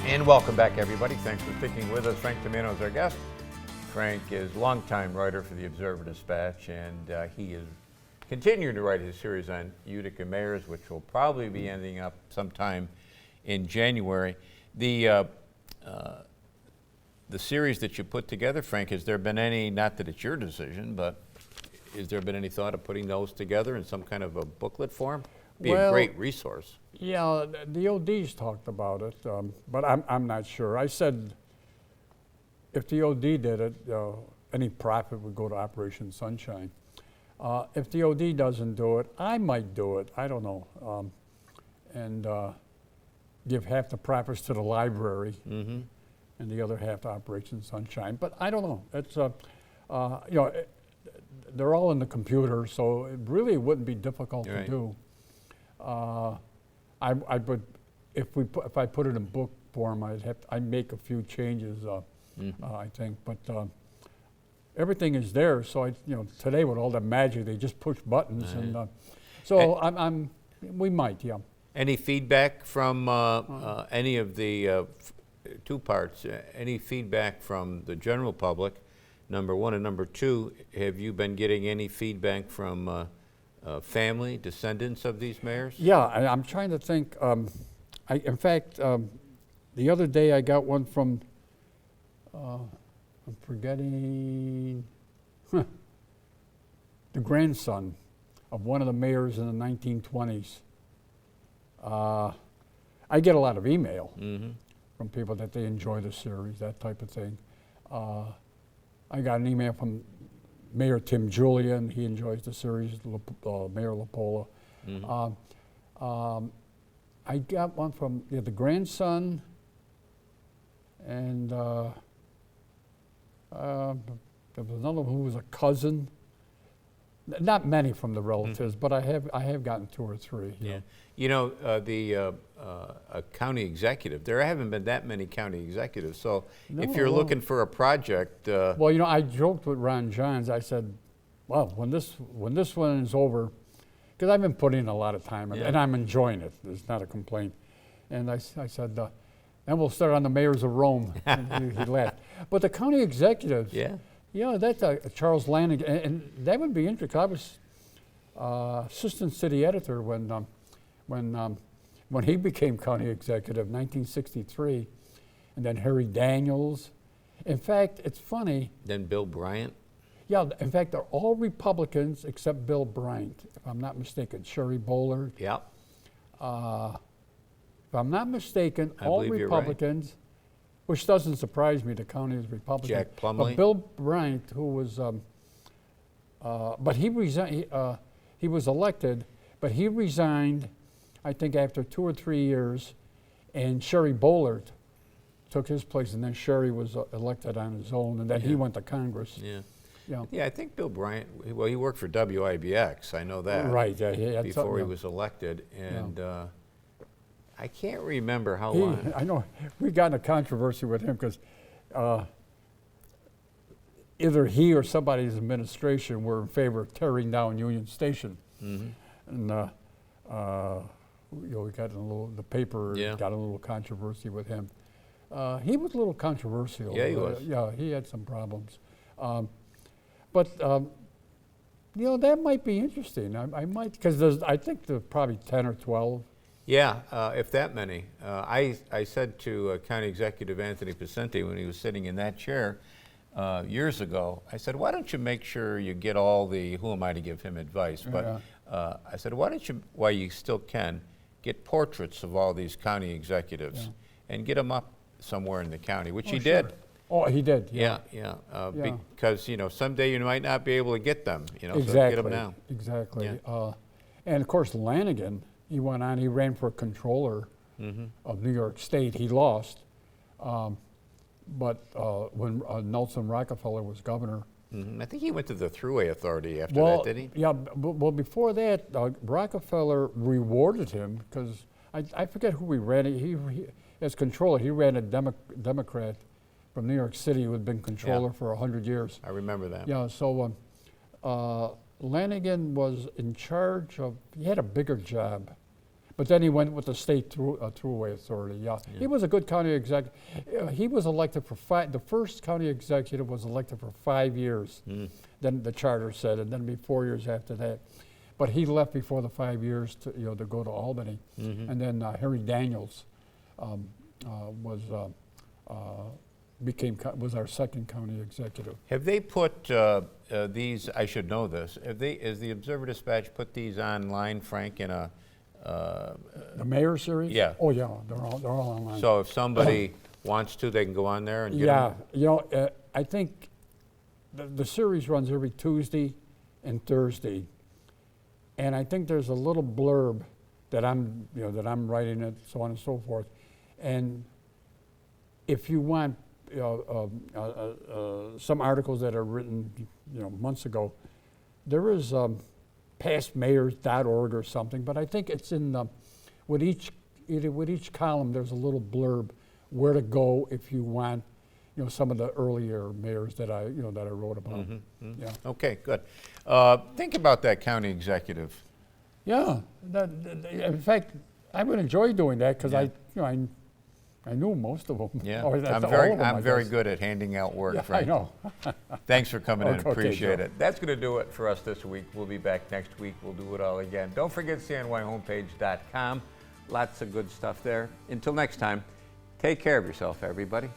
And welcome back, everybody. Thanks for sticking with us. Frank Domino is our guest. Frank is a longtime writer for the Observer-Dispatch, and he is continuing to write his series on Utica mayors, which will probably be ending up sometime in January. The series that you put together, Frank, has there been any, not that it's your decision, but has there been any thought of putting those together in some kind of a booklet form? Be a great resource. Yeah, the ODs talked about it, but I'm not sure. I said if the OD did it, any profit would go to Operation Sunshine. If the OD doesn't do it, I might do it. I don't know. And give half the profits to the library and the other half to Operation Sunshine. But I don't know. It's they're all in the computer, so it really wouldn't be difficult to do. I would, if I put it in book form, I'd make a few changes. I think, but everything is there. So today with all the magic, they just push buttons, and so we might, yeah. Any feedback from any of the two parts? Any feedback from the general public? Number one, and number two, have you been getting any feedback from family, descendants of these mayors? Yeah, I'm trying to think. In fact, the other day I got one from, I'm forgetting, the grandson of one of the mayors in the 1920s. I get a lot of email from people that they enjoy the series, that type of thing. I got an email from Mayor Tim Julian. He enjoys the series, Mayor LaPola. I got one from the grandson, and there was another one who was a cousin. Not many from the relatives, but I have gotten two or three. Yeah, the county executive. There haven't been that many county executives. So if you're looking for a project, well, I joked with Ron Johns. I said, "Well, when this one is over, because I've been putting in a lot of time and I'm enjoying it. There's not a complaint." And I said, "Then we'll start on the mayors of Rome." And he laughed. But the county executives. Yeah, that's Charles Lanigan, and that would be interesting. I was assistant city editor when he became county executive, 1963, and then Harry Daniels. In fact, it's funny. Then Bill Bryant. Yeah, in fact, they're all Republicans except Bill Bryant, if I'm not mistaken. Sherry Bollard. Yeah. If I'm not mistaken, all Republicans. Which doesn't surprise me. The county is Republican. Jack Plumlee. But Bill Bryant, who was, but he resigned. He was elected, but he resigned, I think, after 2 or 3 years, and Sherry Bollard took his place, and then Sherry was elected on his own, and then he went to Congress. Yeah, I think Bill Bryant. Well, he worked for WIBX. I know that. Right. Yeah. Before he was elected, and. I can't remember how long. I know we got in a controversy with him because either he or somebody's administration were in favor of tearing down Union Station, and we got in the paper got a little controversy with him. He was a little controversial. Yeah, he was. Yeah, he had some problems, but that might be interesting. I might, because I think there's probably 10 or 12. Yeah, if that many. I said to County Executive Anthony Pacenti when he was sitting in that chair years ago, I said, why don't you make sure you get all the, who am I to give him advice, but I said, why don't you, while you still can, get portraits of all these county executives and get them up somewhere in the county, which he did. Oh, he did, yeah. Because, someday you might not be able to get them, exactly. So get them now. Exactly. And of course, Lanigan, he went on, he ran for controller of New York State. He lost. But when Nelson Rockefeller was governor. I think he went to the Thruway Authority after that, did he? Yeah, well, before that, Rockefeller rewarded him because I forget who he ran. He as controller, he ran a Democrat from New York City who had been controller for 100 years. I remember that. Yeah, so Lanigan was in charge of, he had a bigger job, But then he went with the state throughway authority. Yeah. He was a good county executive. He was elected for the first county executive was elected for 5 years. Then the charter said, and then be 4 years after that. But he left before the 5 years to to go to Albany. And then Harry Daniels was our second county executive. Have they put these, I should know this, has the Observer Dispatch put these online, Frank, in a... The mayor series? Yeah. Oh yeah, they're all online. So if somebody wants to, they can go on there and get them? Yeah, I think the series runs every Tuesday and Thursday, and I think there's a little blurb that I'm writing it, so on and so forth. And if you want some articles that are written months ago, there is pastmayors.org or something, but I think it's in with each column there's a little blurb where to go if you want some of the earlier mayors that I wrote about. Yeah. Okay, good. Think about that county executive. Yeah, in fact, I would enjoy doing that because I knew most of them. Yeah, Or I'm very good at handing out work, Yeah, Frank. I know. Thanks for coming in, Okay, appreciate Joe. it. That's going to do it for us this week. We'll be back next week. We'll do it all again. Don't forget cnyhomepage.com. Lots of good stuff there. Until next time, take care of yourself, everybody.